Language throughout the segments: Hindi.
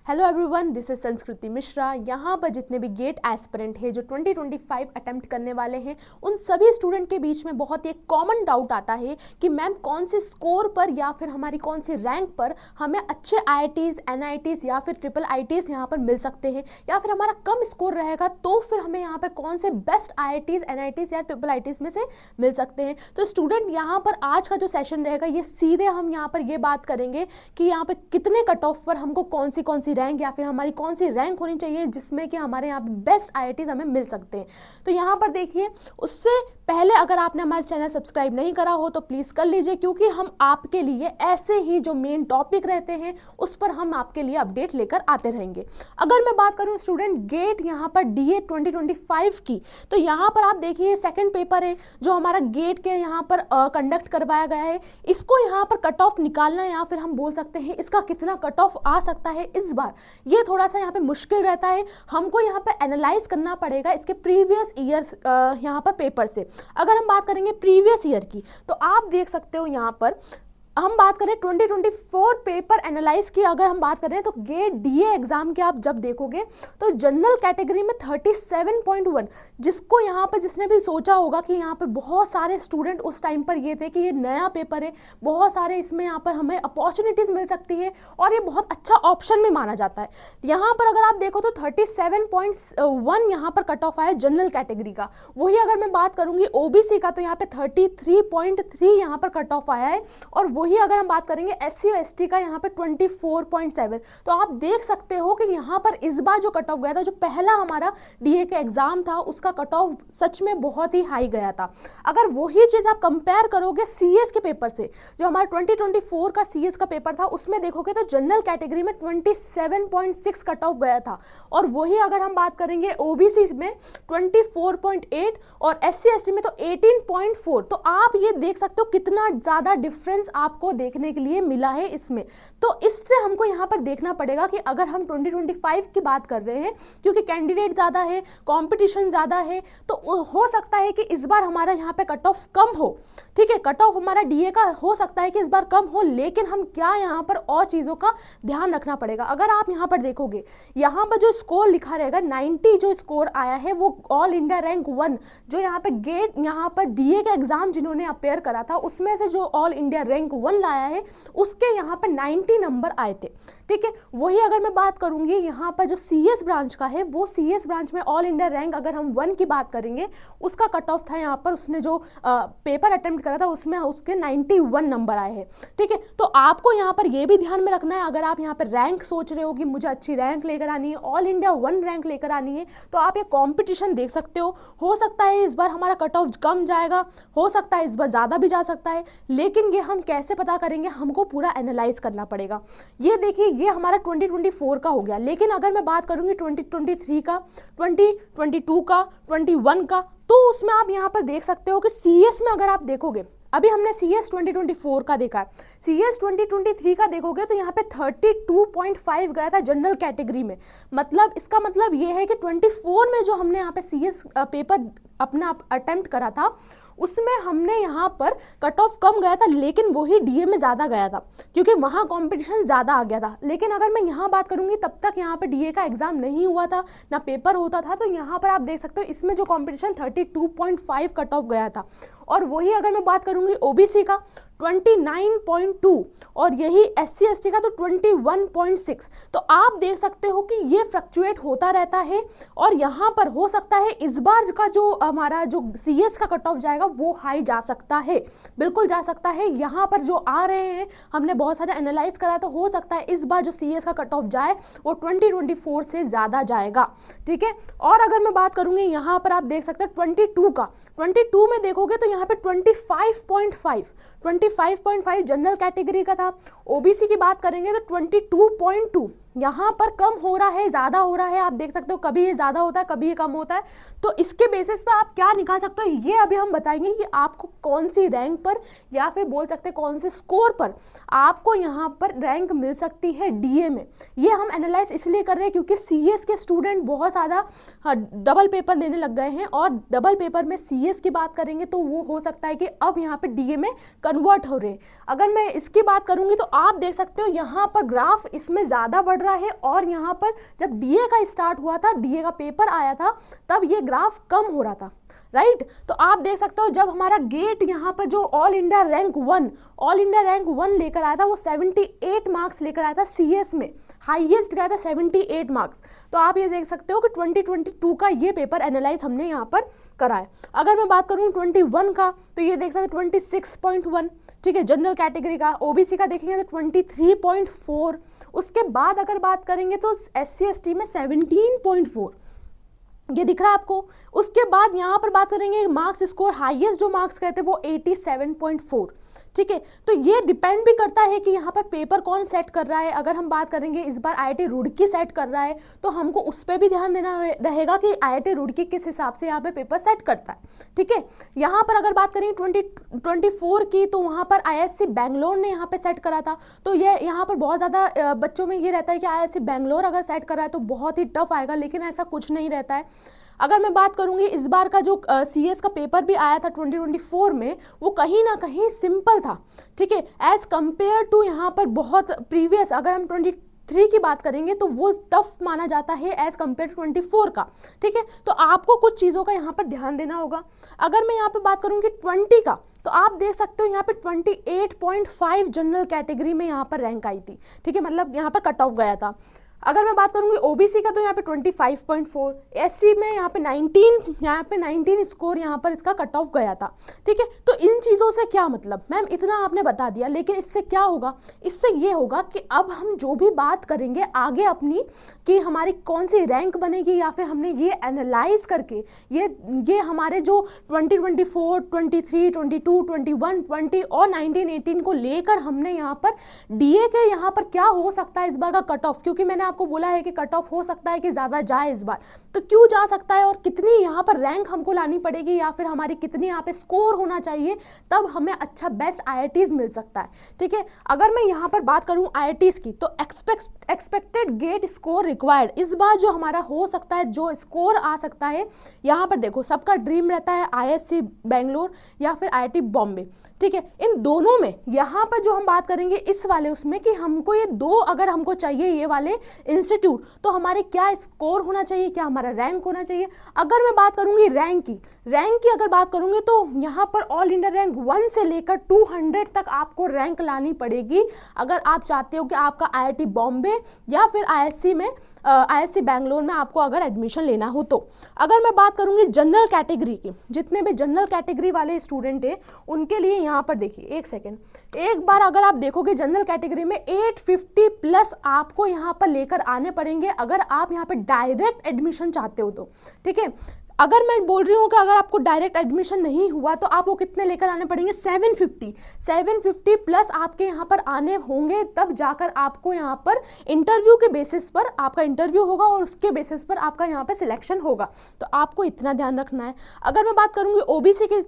हेलो एवरीवन, दिस इज संस्कृति मिश्रा। यहाँ पर जितने भी गेट एस्पिरेंट है जो 2025 अटेम्प्ट करने वाले हैं, उन सभी स्टूडेंट के बीच में बहुत ही एक कॉमन डाउट आता है कि मैम कौन से स्कोर पर या फिर हमारी कौन सी रैंक पर हमें अच्छे IITs, NITs या फिर ट्रिपल IITs यहाँ पर मिल सकते हैं, या फिर हमारा कम स्कोर रहेगा तो फिर हमें यहाँ पर कौन से बेस्ट IITs, NITs या ट्रिपल IITs में से मिल सकते हैं। तो स्टूडेंट यहाँ पर आज का जो सेशन रहेगा ये सीधे हम यहाँ पर ये बात करेंगे कि यहाँ पर कितने कट ऑफ पर हमको कौन सी रैंक या फिर हमारी कौन सी रैंक होनी चाहिए जिसमें कि हमारे यहाँ पे बेस्ट IITs हमें मिल सकते हैं। तो यहाँ पर देखिए, उससे पहले अगर आपने हमारा चैनल सब्सक्राइब नहीं करा हो तो प्लीज़ कर लीजिए, क्योंकि हम आपके लिए ऐसे ही जो मेन टॉपिक रहते हैं उस पर हम आपके लिए अपडेट लेकर आते रहेंगे। अगर मैं बात करूँ स्टूडेंट गेट यहाँ पर DA 2025 की, तो यहाँ पर आप देखिए सेकेंड पेपर है जो हमारा गेट के यहाँ पर कंडक्ट करवाया गया है। इसको यहाँ पर कट ऑफ निकालना है या फिर हम बोल सकते हैं इसका कितना कट ऑफ आ सकता है इस बार, ये थोड़ा सा यहाँ पे मुश्किल रहता है। हमको यहाँ पे एनालाइज करना पड़ेगा इसके प्रीवियस ईयर यहाँ पर पेपर से। अगर हम बात करेंगे प्रीवियस ईयर की तो आप देख सकते हो यहाँ पर हम बात करें 2024 पेपर एनालाइज की, अगर हम बात करें तो गेट DA एग्जाम के आप जब देखोगे तो जनरल कैटेगरी में 37.1, जिसको यहाँ पर जिसने भी सोचा होगा कि यहाँ पर बहुत सारे स्टूडेंट उस टाइम पर ये थे कि ये नया पेपर है, बहुत सारे इसमें यहाँ पर हमें अपॉर्चुनिटीज़ मिल सकती है और ये बहुत अच्छा ऑप्शन में माना जाता है। यहाँ पर अगर आप देखो तो 37.1 यहाँ पर कट ऑफ आया जनरल कैटेगरी का। वही अगर मैं बात करूँगी OBC का तो यहाँ पे 33.3 यहाँ पर कट ऑफ आया है, और वही अगर हम बात करेंगे SC और ST का यहाँ पे 24.7। तो आप देख सकते हो कि यहाँ पर इस बार जो कट ऑफ गया था, जो पहला हमारा DA का एग्जाम था उसका कट ऑफ सच में बहुत ही हाई गया था। अगर वही चीज़ आप कंपेयर करोगे CS के पेपर से, जो हमारा 2024 का CS का पेपर था, उसमें देखोगे तो जनरल कैटेगरी में 27.6 कट ऑफ गया था, और वही अगर हम बात करेंगे OBC में 24.8 और SC ST में तो 18.4। तो आप ये देख सकते हो कितना ज़्यादा डिफरेंस आपको देखने के लिए मिला है इसमें। तो इससे हमको यहाँ पर देखना पड़ेगा कि अगर हम 2025 की बात कर रहे हैं, क्योंकि कैंडिडेट ज़्यादा है, कंपटीशन ज़्यादा है, तो हो सकता है कि इस बार हमारा यहाँ पे कट ऑफ कम हो। ठीक है, कट ऑफ हमारा DA का हो सकता है कि इस बार कम हो, लेकिन हम क्या यहाँ पर और चीज़ों का ध्यान रखना पड़ेगा। अगर आप यहाँ पर देखोगे, यहाँ पर जो स्कोर लिखा रहेगा 90 जो स्कोर आया है वो ऑल इंडिया रैंक 1, जो यहाँ पे गेट यहाँ पर DA का एग्जाम जिन्होंने अपेयर करा था उसमें से जो ऑल इंडिया रैंक 1 लाया है उसके यहाँ पर 90 नंबर आए थे। ठीक है, वही अगर मैं बात करूंगी यहाँ पर जो CS ब्रांच का है, वो CS ब्रांच में ऑल इंडिया रैंक अगर हम 1 की बात करेंगे, उसका कट ऑफ था यहाँ पर, उसने जो पेपर अटेम्प्ट करा था उसमें उसके 91 नंबर आए हैं। ठीक है, तो आपको यहाँ पर ये भी ध्यान में रखना है, अगर आप यहाँ पर रैंक सोच रहे हो कि मुझे अच्छी रैंक लेकर आनी है, ऑल इंडिया 1 रैंक लेकर आनी है, तो आप ये कॉम्पिटिशन देख सकते हो सकता है इस बार हमारा कट ऑफ कम जाएगा, हो सकता है इस बार ज़्यादा भी जा सकता है, लेकिन ये हम कैसे पता करेंगे, हमको पूरा एनालाइज करना पड़ेगा। ये देखिए, ये हमारा 2024 का हो गया, लेकिन अगर मैं बात करूंगी 2023 का, 2022 का, 21 का, तो उसमें आप यहाँ पर देख सकते हो कि CS में अगर आप देखोगे, अभी हमने CS 2024 का देखा है, CS 2023 का देखोगे तो यहाँ पे 32.5 गया था जनरल कैटेगरी में। मतलब इसका मतलब ये है कि 24 में जो हमने यहाँ पे CS पेपर अपना अटेम्प्ट करा था उसमें हमने यहाँ पर कट ऑफ कम गया था, लेकिन वही DA में ज़्यादा गया था क्योंकि वहाँ कंपटीशन ज़्यादा आ गया था। लेकिन अगर मैं यहाँ बात करूँगी तब तक यहाँ पर DA का एग्ज़ाम नहीं हुआ था, ना पेपर होता था, तो यहाँ पर आप देख सकते हो इसमें जो कंपटीशन 32.5 कट ऑफ गया था। और वही अगर मैं बात करूँगी OBC का 29.2 और यही SC ST का तो 21.6। तो आप देख सकते हो कि ये फ्लक्चुएट होता रहता है, और यहाँ पर हो सकता है इस बार का जो हमारा जो CS का कट ऑफ जाएगा वो हाई जा सकता है, बिल्कुल जा सकता है। यहाँ पर जो आ रहे हैं हमने बहुत सारे एनालाइज करा, तो हो सकता है इस बार जो CS का कट ऑफ जाए वो 2024 से ज़्यादा जाएगा। ठीक है, और अगर मैं बात करूँगी यहाँ पर आप देख सकते हैं 22 का, 22 में देखोगे तो यहाँ पे 25.5 जनरल कैटेगरी का था। OBC की बात करेंगे तो 22.2, यहाँ पर कम हो रहा है, ज़्यादा हो रहा है, आप देख सकते हो कभी ये ज़्यादा होता है कभी ये कम होता है। तो इसके बेसिस पे आप क्या निकाल सकते हो, ये अभी हम बताएंगे कि आपको कौन सी रैंक पर या फिर बोल सकते हैं कौन से स्कोर पर आपको यहाँ पर रैंक मिल सकती है DA में। ये हम एनालाइज इसलिए कर रहे हैं क्योंकि CS के स्टूडेंट बहुत ज़्यादा डबल पेपर देने लग गए हैं, और डबल पेपर में CS की बात करेंगे तो वो हो सकता है कि अब यहाँ पर DA में कन्वर्ट हो रहे। अगर मैं इसकी बात करूंगी तो आप देख सकते हो यहाँ पर ग्राफ इसमें ज़्यादा बढ़ रहा है, और यहाँ पर जब डीए का स्टार्ट हुआ था, डीए का पेपर आया था, तब ये ग्राफ कम हो रहा था, राइट। तो आप देख सकते हो जब हमारा गेट यहाँ पर जो ऑल इंडिया रैंक 1 लेकर आया था, वो 78 मार्क्स लेकर आया था सीएस में, हाईएस्ट गया था 78 मार्क्स। तो आप ये देख सकते हो कि 2022 का ये पेपर एनालाइज हमने यहाँ पर करा है। अगर मैं बात करूँ 21 का, तो ये देख सकते हो 26.1, ठीक है। जनरल कैटेगरी का, ओबीसी का देखेंगे तो 23.4। उसके बाद अगर बात करेंगे तो SC ST में 17.4, ये दिख रहा है आपको। उसके बाद यहाँ पर बात करेंगे मार्क्स स्कोर, हाईएस्ट जो मार्क्स गए थे वो 87.4, ठीक है। तो ये डिपेंड भी करता है कि यहाँ पर पेपर कौन सेट कर रहा है। अगर हम बात करेंगे इस बार IIT रुड़की सेट कर रहा है, तो हमको उस पर भी ध्यान देना रहेगा कि IIT रुड़की किस हिसाब से यहाँ पे पेपर सेट करता है, ठीक है। यहाँ पर अगर बात करेंगे 2024 की, तो वहाँ पर IISc बैंगलोर ने यहाँ पे सेट करा था। तो ये यहाँ पर बहुत ज़्यादा बच्चों में ये रहता है कि IISc बैंगलोर अगर सेट कर रहा है तो बहुत ही टफ आएगा, लेकिन ऐसा कुछ नहीं रहता है। अगर मैं बात करूंगी इस बार का जो CS का पेपर भी आया था 2024 में, वो कहीं ना कहीं सिंपल था, ठीक है, एज कंपेयर टू यहाँ पर बहुत प्रीवियस। अगर हम 23 की बात करेंगे तो वो टफ माना जाता है एज कंपेयर टू 24 का, ठीक है। तो आपको कुछ चीज़ों का यहाँ पर ध्यान देना होगा। अगर मैं यहाँ पर बात करूँगी 20 का, तो आप देख सकते हो यहाँ पे 28.5 जनरल कैटेगरी में यहाँ पर रैंक आई थी, ठीक है, मतलब यहाँ पर कट ऑफ गया था। अगर मैं बात करूंगी ओबीसी का, तो यहाँ पे 25.4, एससी में यहाँ पे 19 स्कोर यहाँ पर इसका कट ऑफ गया था, ठीक है। तो इन चीज़ों से क्या मतलब, मैम इतना आपने बता दिया, लेकिन इससे क्या होगा, इससे ये होगा कि अब हम जो भी बात करेंगे आगे अपनी कि हमारी कौन सी रैंक बनेगी, या फिर हमने ये एनालाइज करके ये हमारे जो 2024, 23, 22, 21, 20 और 19, 18 को लेकर हमने यहाँ पर डीए के यहाँ पर क्या हो सकता है इस बार का कट ऑफ, क्योंकि मैंने आपको बोला है कि कट ऑफ हो सकता है कि ज़्यादा जाए इस बार, तो क्यों जा सकता है और कितनी यहाँ पर रैंक हमको लानी पड़ेगी, या फिर हमारी कितनी यहाँ पे स्कोर होना चाहिए, तब हमें अच्छा बेस्ट IITs मिल सकता है, ठीक है। अगर मैं यहाँ पर बात करूँ IITs की, तो एक्सपेक्टेड गेट स्कोर रिक्वायर्ड इस बार जो हमारा हो सकता है, जो स्कोर आ सकता है, यहाँ पर देखो सबका ड्रीम रहता है IISc बैंगलोर या फिर IIT बॉम्बे, ठीक है। इन दोनों में यहाँ पर जो हम बात करेंगे इस वाले उसमें कि हमको ये दो अगर हमको चाहिए ये वाले इंस्टीट्यूट, तो हमारे क्या स्कोर होना चाहिए, क्या हमारा रैंक होना चाहिए। अगर मैं बात करूंगी रैंक की अगर बात करूंगी, तो यहाँ पर ऑल इंडिया रैंक 1 से लेकर 200 तक आपको रैंक लानी पड़ेगी अगर आप चाहते हो कि आपका IIT बॉम्बे या फिर IISc बैंगलोर में आपको अगर एडमिशन लेना हो तो। अगर मैं बात करूंगी जनरल कैटेगरी की, जितने भी जनरल कैटेगरी वाले स्टूडेंट हैं उनके लिए यहाँ पर देखिए, एक सेकेंड, एक बार अगर आप देखोगे जनरल कैटेगरी में 850 प्लस आपको यहाँ पर लेकर आने पड़ेंगे अगर आप यहाँ पर डायरेक्ट एडमिशन चाहते हो तो, ठीक है। अगर मैं बोल रही हूँ कि अगर आपको डायरेक्ट एडमिशन नहीं हुआ तो आपको कितने लेकर आने पड़ेंगे, 750 प्लस आपके यहाँ पर आने होंगे, तब जाकर आपको यहाँ पर इंटरव्यू के बेसिस पर आपका इंटरव्यू होगा और उसके बेसिस पर आपका यहाँ पर सिलेक्शन होगा। तो आपको इतना ध्यान रखना है। अगर मैं बात करूँगी ओबीसी के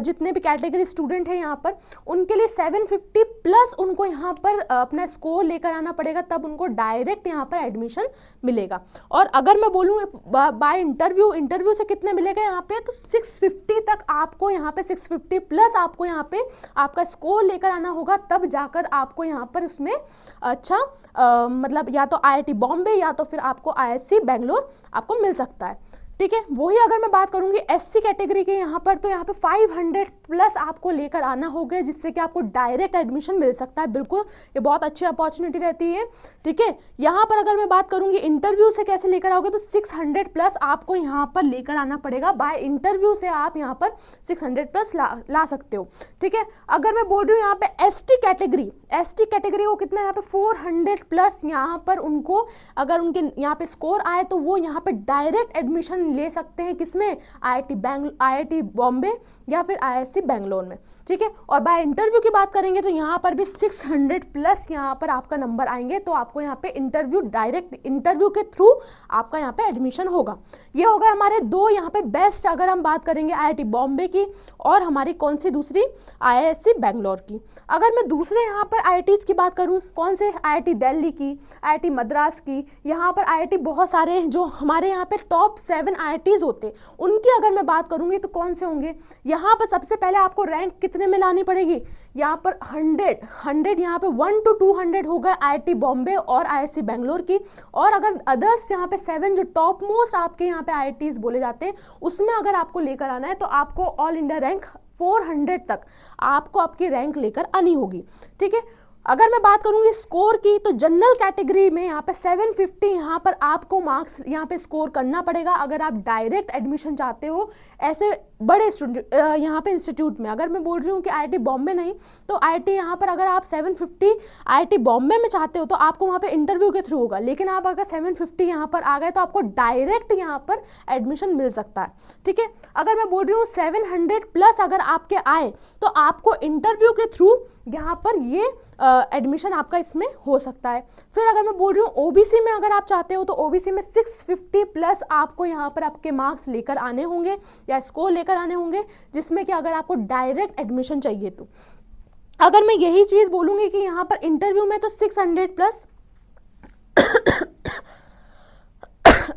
जितने भी कैटेगरी स्टूडेंट हैं यहाँ पर, उनके लिए 750 प्लस उनको यहाँ पर अपना स्कोर लेकर आना पड़ेगा, तब उनको डायरेक्ट यहाँ पर एडमिशन मिलेगा। और अगर मैं बोलूँ बाय इंटरव्यू से कितने मिलेगा यहाँ पे, तो 650 तक आपको यहाँ पे 650 प्लस आपको यहाँ पे आपका स्कोर लेकर आना होगा, तब जाकर आपको यहाँ पर इसमें अच्छा मतलब या तो IIT बॉम्बे या तो फिर आपको IISc बैंगलोर आपको मिल सकता है, ठीक है। वही अगर मैं बात करूंगी SC कैटेगरी के यहाँ पर, तो यहाँ पे 500 प्लस आपको लेकर आना होगा, जिससे कि आपको डायरेक्ट एडमिशन मिल सकता है। बिल्कुल ये बहुत अच्छी अपॉर्चुनिटी रहती है, ठीक है। यहाँ पर अगर मैं बात करूंगी इंटरव्यू से कैसे लेकर आओगे, तो 600 प्लस आपको यहाँ पर लेकर आना पड़ेगा। बाय इंटरव्यू से आप यहाँ पर 600 प्लस ला सकते हो, ठीक है। अगर मैं बोल रही हूँ यहाँ पे ST कैटेगरी को कितना यहाँ पे 400 प्लस यहाँ पर उनको अगर उनके यहाँ पे स्कोर आए तो वो यहाँ पे डायरेक्ट एडमिशन ले सकते हैं, किसमें, IIT बॉम्बे या फिर IISc बैंगलोर में, ठीक है। और बाय इंटरव्यू की बात करेंगे तो यहाँ पर भी 600 प्लस यहाँ पर आपका नंबर आएंगे, तो आपको यहाँ पे डायरेक्ट इंटरव्यू के थ्रू आपका यहाँ पे एडमिशन होगा। ये होगा हमारे दो यहाँ पे बेस्ट, अगर हम बात करेंगे IIT बॉम्बे की और हमारी कौन सी दूसरी IISc बैंगलोर की। अगर मैं दूसरे यहाँ पर IITs की बात करूँ, कौन से, IIT दिल्ली की, IIT मद्रास की, यहाँ पर IIT बहुत सारे जो हमारे यहाँ पे टॉप 7 IITs होते, उनकी अगर मैं बात करूंगी तो कौन से होंगे, यहाँ पर सबसे पहले आपको रैंक कितने में लानी पड़ेगी, यहाँ पर 100 यहाँ पे 1 to 200 होगा IIT बॉम्बे और IISc बेंगलोर की, और अगर अदर्स यहाँ पे 7 जो टॉप मोस्ट आपके यहाँ पे IITs बोले जाते हैं उसमें अगर आपको लेकर आना है तो आपको ऑल इंडिया रैंक 400 तक आपको आपकी रैंक लेकर आनी होगी, ठीक है। अगर मैं बात करूंगी स्कोर की तो जनरल कैटेगरी में यहाँ पे 750 यहाँ पर आपको मार्क्स यहाँ पे स्कोर करना पड़ेगा अगर आप डायरेक्ट एडमिशन चाहते हो ऐसे बड़े स्टूडेंट यहाँ पे इंस्टीट्यूट में। अगर मैं बोल रही हूँ कि IIT बॉम्बे नहीं तो IIT यहाँ पर अगर आप 750 IIT बॉम्बे में चाहते हो तो आपको वहाँ पे इंटरव्यू के थ्रू होगा, लेकिन आप अगर 750 यहाँ पर आ गए तो आपको डायरेक्ट यहाँ पर एडमिशन मिल सकता है, ठीक है। अगर मैं बोल रही हूँ 700 प्लस अगर आपके आए तो आपको इंटरव्यू के थ्रू यहाँ पर ये एडमिशन आपका इसमें हो सकता है। फिर अगर मैं बोल रही हूँ OBC में अगर आप चाहते हो तो OBC में 650 प्लस आपको यहाँ पर आपके मार्क्स लेकर आने होंगे या स्कोर लेकर आने होंगे, जिसमें कि अगर आपको डायरेक्ट एडमिशन चाहिए तो अगर मैं यही चीज़ बोलूँगी कि यहाँ पर इंटरव्यू में तो 600 प्लस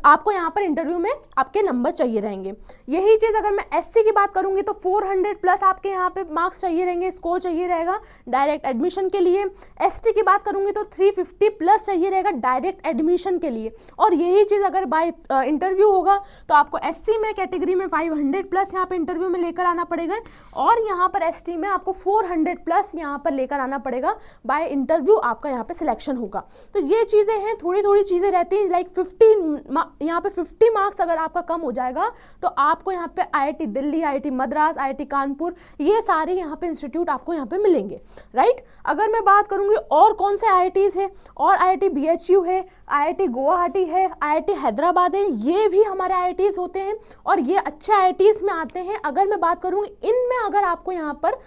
आपको यहाँ पर इंटरव्यू में आपके नंबर चाहिए रहेंगे। यही चीज़ अगर मैं SC की बात करूँगी तो 400 प्लस आपके यहाँ पे मार्क्स चाहिए रहेंगे, स्कोर चाहिए रहेगा डायरेक्ट एडमिशन के लिए। ST की बात करूँगी तो 350 प्लस चाहिए रहेगा डायरेक्ट एडमिशन के लिए, और यही चीज़ अगर बाय इंटरव्यू होगा तो आपको SC में कैटेगरी में 500 प्लस यहाँ पर इंटरव्यू में लेकर आना पड़ेगा, और यहाँ पर ST में आपको 400 प्लस यहाँ पर लेकर आना पड़ेगा, बाय इंटरव्यू आपका यहाँ पर सिलेक्शन होगा। तो ये चीज़ें हैं, थोड़ी थोड़ी चीज़ें रहती हैं, लाइक 50 यहाँ पे 50 मार्क्स अगर आपका कम हो जाएगा तो आपको यहाँ पे IIT Delhi, IIT Madras, IIT Kanpur, ये सारे यहाँ पे इंस्टीट्यूट आपको यहाँ पे मिलेंगे, राइट। अगर मैं बात करूँगी और कौन से IITs है, और IIT BHU है, IIT गुवाहाटी है, IIT हैदराबाद है, ये भी हमारे IITs होते हैं और ये अच्छे IITs में आते हैं। अगर मैं बात करूँगी इनमें अगर आपको यहाँ पर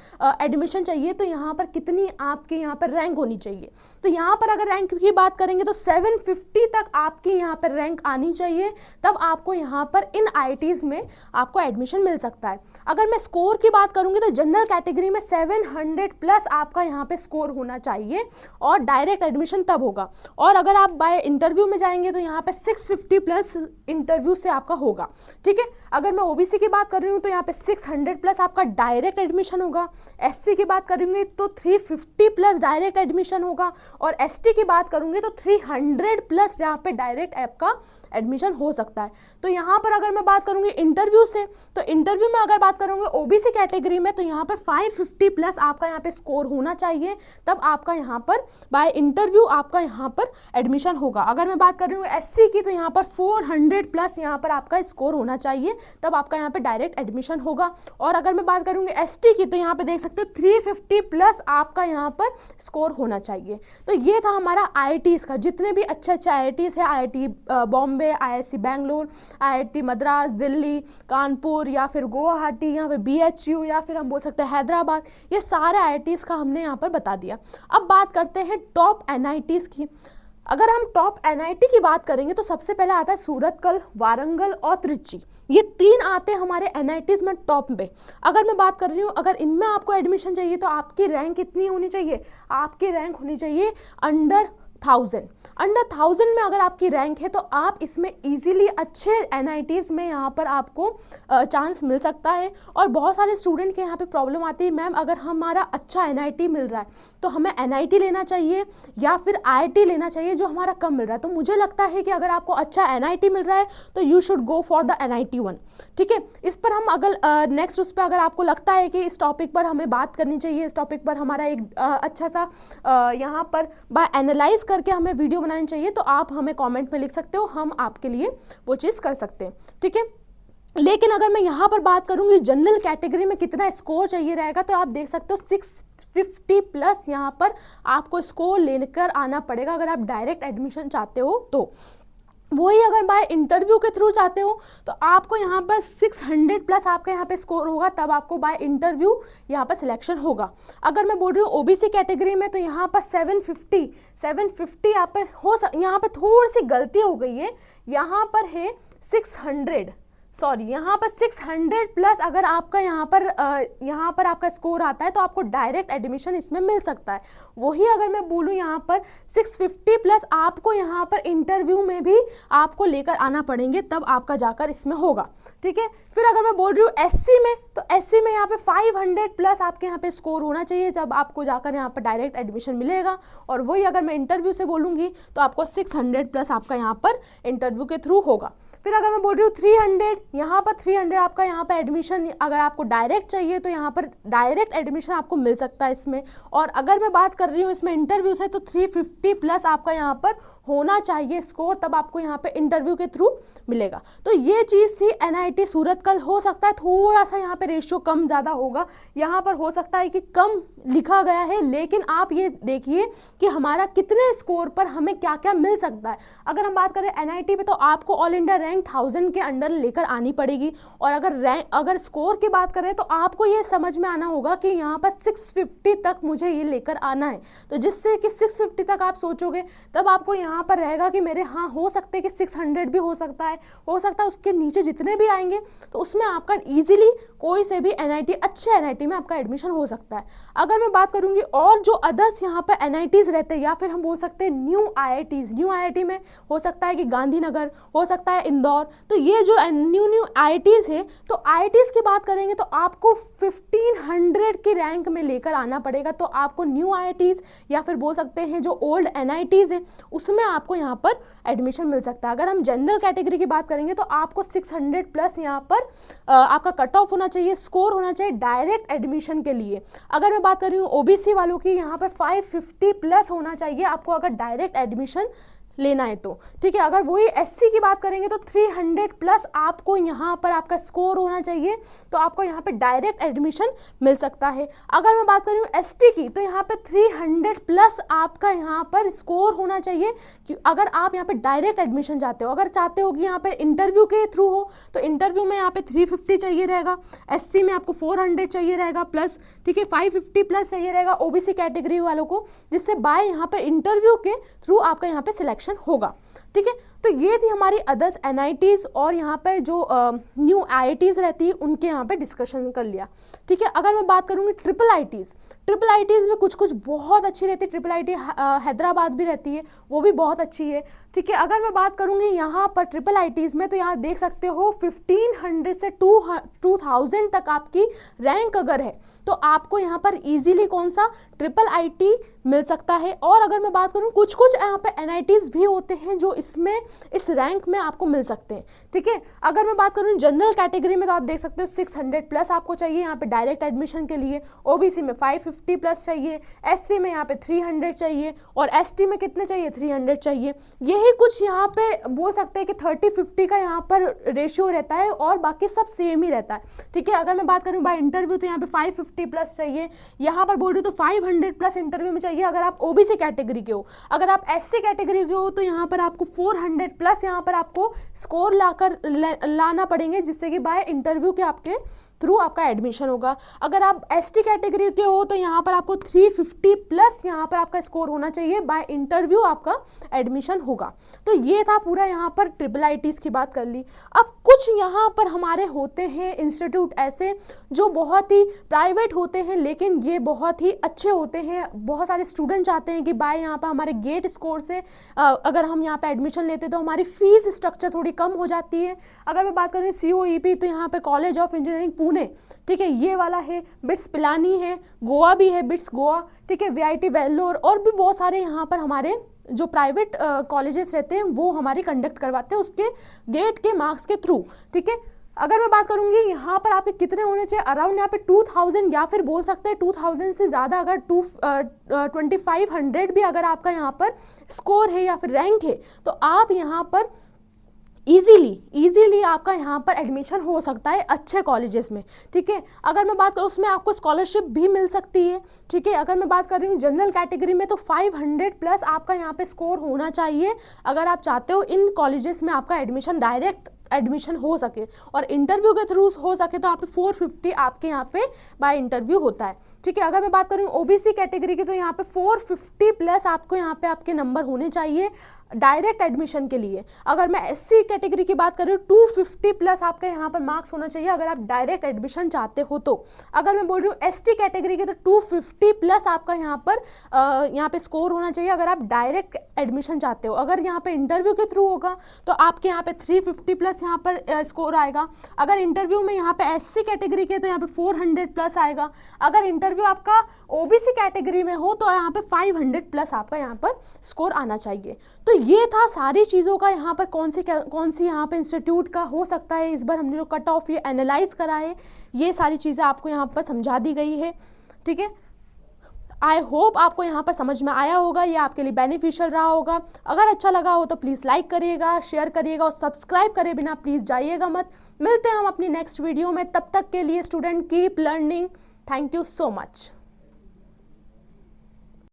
एडमिशन चाहिए तो यहाँ पर कितनी आपके यहाँ पर रैंक होनी चाहिए, तो यहाँ पर अगर रैंक की बात करेंगे तो 750 तक आपकी यहाँ पर रैंक आनी चाहिए, तब आपको यहाँ पर इन IITs में आपको एडमिशन मिल सकता है। अगर मैं स्कोर की बात करूँगी तो जनरल कैटेगरी में 700 प्लस आपका यहाँ पे स्कोर होना चाहिए और डायरेक्ट एडमिशन तब होगा, और अगर आप बाय इंटरव्यू में जाएंगे तो यहाँ पे 650 प्लस इंटरव्यू से आपका होगा, ठीक है। अगर मैं OBC की बात कर रही हूँ तो यहाँ पे 600 प्लस आपका डायरेक्ट एडमिशन होगा। SC की बात करूँगी तो 350 प्लस डायरेक्ट एडमिशन होगा, और ST की बात करूँगी तो 300 प्लस यहाँ पे डायरेक्ट आपका एडमिशन हो सकता है। तो यहाँ पर अगर मैं बात करूँगी इंटरव्यू से, तो इंटरव्यू में अगर बात करूँगी OBC कैटेगरी में तो यहाँ पर 550 प्लस आपका यहाँ पे स्कोर होना चाहिए, तब आपका यहाँ पर बाय इंटरव्यू आपका यहाँ पर एडमिशन होगा। अगर मैं बात कर रही हूँ SC की तो यहाँ पर 400 प्लस यहाँ पर आपका स्कोर होना चाहिए, तब आपका यहाँ पे डायरेक्ट एडमिशन होगा। और अगर मैं बात करूँगी ST की तो यहाँ पे देख सकते हो 350 प्लस आपका यहाँ पर स्कोर होना चाहिए। तो ये था हमारा IITs का, जितने भी अच्छे IITs है, IIT Bombay, IISc Bangalore, IIT Madras, Delhi, Kanpur या फिर गुवाहाटी, यहाँ पे BHU या फिर हम बोल सकते हैं हैदराबाद, ये सारे IITs का हमने यहाँ पर बता दिया। अब बात करते हैं टॉप NITs की। अगर हम टॉप NIT की बात करेंगे तो सबसे पहले आता है सूरतकल, वारंगल और त्रिची, ये 3 आते हैं हमारे NITs में टॉप पे। अगर मैं बात कर रही हूँ अगर इनमें आपको एडमिशन चाहिए तो आपकी रैंक कितनी होनी चाहिए, आपकी रैंक होनी चाहिए अंडर 1000 में अगर आपकी रैंक है तो आप इसमें इजीली अच्छे NITs में यहाँ पर आपको चांस मिल सकता है। और बहुत सारे स्टूडेंट के यहाँ पे प्रॉब्लम आती है, मैम अगर हमारा अच्छा NIT मिल रहा है तो हमें NIT लेना चाहिए या फिर IIT लेना चाहिए जो हमारा कम मिल रहा है। तो मुझे लगता है कि अगर आपको अच्छा NIT मिल रहा है तो you should go for the NIT 1, ठीक है। इस पर हम अगर नेक्स्ट उस पर अगर आपको लगता है कि इस टॉपिक पर हमें बात करनी चाहिए, इस टॉपिक पर हमारा एक अच्छा सा यहाँ पर बाय एनालाइज करके हमें वीडियो बनानी चाहिए तो आप हमें कमेंट में लिख सकते हो, हम आपके लिए वो चीज़ कर सकते हैं, ठीक है। लेकिन अगर मैं यहाँ पर बात करूँगी जनरल कैटेगरी में कितना स्कोर चाहिए रहेगा तो आप देख सकते हो 650 प्लस यहाँ पर आपको स्कोर लेकर आना पड़ेगा अगर आप डायरेक्ट एडमिशन चाहते हो तो। वही अगर बाय इंटरव्यू के थ्रू चाहते हो तो आपको यहाँ पर 600 प्लस आपका यहाँ पे स्कोर होगा, तब आपको बाय इंटरव्यू यहाँ पर सिलेक्शन होगा। अगर मैं बोल रही हूँ OBC कैटेगरी में तो यहाँ पर 750 यहाँ पे यहाँ पे थोड़ी सी गलती हो गई है, यहाँ पर है 600, सॉरी यहाँ पर 600 प्लस अगर आपका यहाँ पर आपका स्कोर आता है तो आपको डायरेक्ट एडमिशन इसमें मिल सकता है। वही अगर मैं बोलूँ यहाँ पर 650 प्लस आपको यहाँ पर इंटरव्यू में भी आपको लेकर आना पड़ेंगे, तब आपका जाकर इसमें होगा, ठीक है। फिर अगर मैं बोल रही हूँ एससी में, तो एससी में यहाँ पे 500 प्लस आपके यहाँ पे स्कोर होना चाहिए, जब आपको जाकर यहाँ पर डायरेक्ट एडमिशन मिलेगा। और वही अगर मैं इंटरव्यू से बोलूँगी तो आपको 600 प्लस आपका यहाँ पर इंटरव्यू के थ्रू होगा। फिर अगर मैं बोल रही हूँ 300, यहाँ पर 300 आपका यहाँ पर एडमिशन अगर आपको डायरेक्ट चाहिए तो यहाँ पर डायरेक्ट एडमिशन आपको मिल सकता है इसमें। और अगर मैं बात कर रही हूँ इसमें इंटरव्यू से, तो 350 प्लस आपका यहाँ पर होना चाहिए स्कोर, तब आपको यहाँ पे इंटरव्यू के थ्रू मिलेगा। तो ये चीज़ थी एनआईटी सूरत। कल हो सकता है थोड़ा सा यहाँ पे रेशियो कम ज़्यादा होगा, यहाँ पर हो सकता है कि कम लिखा गया है, लेकिन आप ये देखिए कि हमारा कितने स्कोर पर हमें क्या क्या मिल सकता है। अगर हम बात करें एनआईटी पे, तो आपको ऑल इंडिया रैंक 1000 के अंडर लेकर आनी पड़ेगी। और अगर स्कोर की बात करें तो आपको ये समझ में आना होगा कि यहाँ पर 650 तक मुझे ये लेकर आना है। तो जिससे कि 650 तक आप सोचोगे, तब आपको यहाँ पर रहेगा कि मेरे हाँ हो सकते हैं कि 600 भी हो सकता है उसके नीचे जितने भी आएंगे, तो उसमें आपका इजीली कोई से भी एनआईटी, अच्छे एनआईटी में आपका एडमिशन हो सकता है। अगर मैं बात करूंगी और जो अदर्स यहाँ पर एनआईटीज रहते हैं, या फिर हम बोल सकते हैं न्यू आईआईटी में हो सकता है कि गांधीनगर, हो सकता है इंदौर। तो ये जो न्यू आईआईटीज है, तो आईआईटीज की बात करेंगे तो आपको 1500 की रैंक में लेकर आना पड़ेगा। तो आपको न्यू आईआईटीज या फिर बोल सकते हैं जो ओल्ड एनआईटीज है, उसमें आपको यहाँ पर एडमिशन मिल सकता है। अगर हम जनरल कैटेगरी की बात करेंगे तो आपको 600 प्लस यहाँ पर आपका कट ऑफ होना चाहिए, स्कोर होना चाहिए डायरेक्ट एडमिशन के लिए। अगर मैं बात कर रही हूँ ओबीसी वालों की, यहाँ पर 550 प्लस होना चाहिए आपको अगर डायरेक्ट एडमिशन लेना है तो, ठीक है। अगर वही एससी की बात करेंगे तो 300 प्लस आपको यहाँ पर आपका स्कोर होना चाहिए, तो आपको यहाँ पे डायरेक्ट एडमिशन मिल सकता है। अगर मैं बात कर रही हूँ एसटी की, तो यहाँ पे 300 प्लस आपका यहाँ पर स्कोर होना चाहिए कि अगर आप यहाँ पे डायरेक्ट एडमिशन चाहते हो। अगर चाहते हो कि यहाँ पे इंटरव्यू के थ्रू हो, तो इंटरव्यू में यहाँ पे 350 चाहिए रहेगा, एससी में आपको 400 चाहिए रहेगा प्लस, ठीक है, 550 प्लस चाहिए रहेगा ओबीसी कैटेगरी वालों को, जिससे बाय यहाँ पे इंटरव्यू के थ्रू आपका यहाँ पे सिलेक्शन होगा, ठीक है। तो ये थी हमारी अदर्स एनआईटीज और यहाँ पे जो न्यू आईआईटीज रहती है उनके यहाँ पे डिस्कशन कर लिया, ठीक है। अगर मैं बात करूँगी ट्रिपल आईटीज में कुछ बहुत अच्छी रहती है। ट्रिपल आईटी हैदराबाद भी रहती है, वो भी बहुत अच्छी है, ठीक है। अगर मैं बात करूँगी यहाँ पर ट्रिपल आईटीज में, तो यहाँ देख सकते हो 1500 से 2000 तक आपकी रैंक अगर है, तो आपको यहाँ पर इजीली कौन सा ट्रिपल आईटी मिल सकता है। और अगर मैं बात करूँ कुछ यहाँ पे एनआईटीज भी होते हैं जो इसमें इस रैंक में आपको मिल सकते हैं, ठीक है। अगर मैं बात करूँ जनरल कैटेगरी में, तो आप देख सकते हो 600 प्लस आपको चाहिए यहाँ पे डायरेक्ट एडमिशन के लिए, ओबीसी में 550 प्लस चाहिए, एससी में यहाँ पे 300 चाहिए, और एसटी में कितने चाहिए 300 चाहिए। यही कुछ यहाँ पे बोल सकते हैं कि 30-50 का यहाँ पर रेशियो रहता है, और बाकी सब सेम ही रहता है, ठीक है। अगर मैं बात करूँ बाय इंटरव्यू, तो यहाँ पे 550 प्लस चाहिए, यहाँ पर बोल रही हूँ तो 500 प्लस इंटरव्यू में चाहिए अगर आप ओबीसी कैटेगरी के हो। अगर आप एससी कैटेगरी के हो तो यहाँ पर आपको 400 प्लस यहाँ पर आपको स्कोर लाना पड़ेंगे, जिससे कि बाय इंटरव्यू के आपके थ्रू आपका एडमिशन होगा। अगर आप एसटी कैटेगरी के हो तो यहाँ पर आपको 350 प्लस यहाँ पर आपका स्कोर होना चाहिए, बाय इंटरव्यू आपका एडमिशन होगा। तो ये था पूरा यहाँ पर ट्रिपल आईटीज की बात कर ली। अब कुछ यहाँ पर हमारे होते हैं इंस्टीट्यूट ऐसे जो बहुत ही प्राइवेट होते हैं, लेकिन ये बहुत ही अच्छे होते हैं। बहुत सारे स्टूडेंट चाहते हैं कि बाय यहाँ पर हमारे गेट स्कोर से अगर हम यहाँ पर एडमिशन लेते तो हमारी फीस स्ट्रक्चर थोड़ी कम हो जाती है। अगर मैं बात करूँ COEP, तो यहाँ पर कॉलेज ऑफ इंजीनियरिंग पुणे, ठीक है, ये वाला है, बिट्स पिलानी है, गोवा भी है बिट्स गोवा, ठीक है, VIT वेल्लोर, और भी बहुत सारे यहाँ पर हमारे जो प्राइवेट कॉलेजेस रहते हैं वो हमारी कंडक्ट करवाते हैं उसके गेट के मार्क्स के थ्रू, ठीक है। अगर मैं बात करूँगी यहाँ पर आपके कितने होने चाहिए, अराउंड यहाँ पे 2000 या फिर बोल सकते हैं 2000 से ज़्यादा, अगर 2500 भी अगर आपका यहाँ पर स्कोर है या फिर रैंक है, तो आप यहाँ पर इजीली आपका यहाँ पर एडमिशन हो सकता है अच्छे कॉलेजेस में, ठीक है। अगर मैं बात करूँ उसमें आपको स्कॉलरशिप भी मिल सकती है, ठीक है। अगर मैं बात कर रही हूँ जनरल कैटेगरी में, तो 500 प्लस आपका यहाँ पे स्कोर होना चाहिए अगर आप चाहते हो इन कॉलेजेस में आपका एडमिशन डायरेक्ट एडमिशन हो सके, और इंटरव्यू के थ्रू हो सके तो आप 450 आपके यहाँ पे बाय इंटरव्यू होता है, ठीक है। अगर मैं बात करूँ ओबीसी कैटेगरी की, तो यहाँ पे 450 प्लस आपको यहाँ पे आपके नंबर होने चाहिए डायरेक्ट एडमिशन के लिए अगर मैं एससी कैटेगरी की बात कर रही हूँ 250 प्लस आपका यहाँ पर मार्क्स होना चाहिए अगर आप डायरेक्ट एडमिशन चाहते हो तो। अगर मैं बोल रही हूँ एसटी कैटेगरी के तो 250 प्लस आपका यहाँ पे स्कोर होना चाहिए अगर आप डायरेक्ट एडमिशन चाहते हो। अगर यहाँ पे इंटरव्यू के थ्रू होगा तो आपके यहाँ पे 350 प्लस यहाँ पर स्कोर आएगा। अगर इंटरव्यू में यहाँ पे एससी कैटेगरी के तो यहाँ पे 400 प्लस आएगा। अगर इंटरव्यू आपका ओबीसी कैटेगरी में हो तो यहाँ पे 500 प्लस आपका यहाँ पर स्कोर आना चाहिए। तो ये था सारी चीज़ों का यहाँ पर कौन सी यहाँ पे इंस्टीट्यूट का हो सकता है। इस बार हमने जो कट ऑफ ये एनालाइज करा है ये सारी चीज़ें आपको यहाँ पर समझा दी गई है, ठीक है। आई होप आपको यहाँ पर समझ में आया होगा, ये आपके लिए बेनिफिशियल रहा होगा। अगर अच्छा लगा हो तो प्लीज़ लाइक करिएगा, शेयर करिएगा और सब्सक्राइब करे बिना प्लीज़ जाइएगा मत। मिलते हैं हम अपनी नेक्स्ट वीडियो में, तब तक के लिए student keep learning. Thank you so much.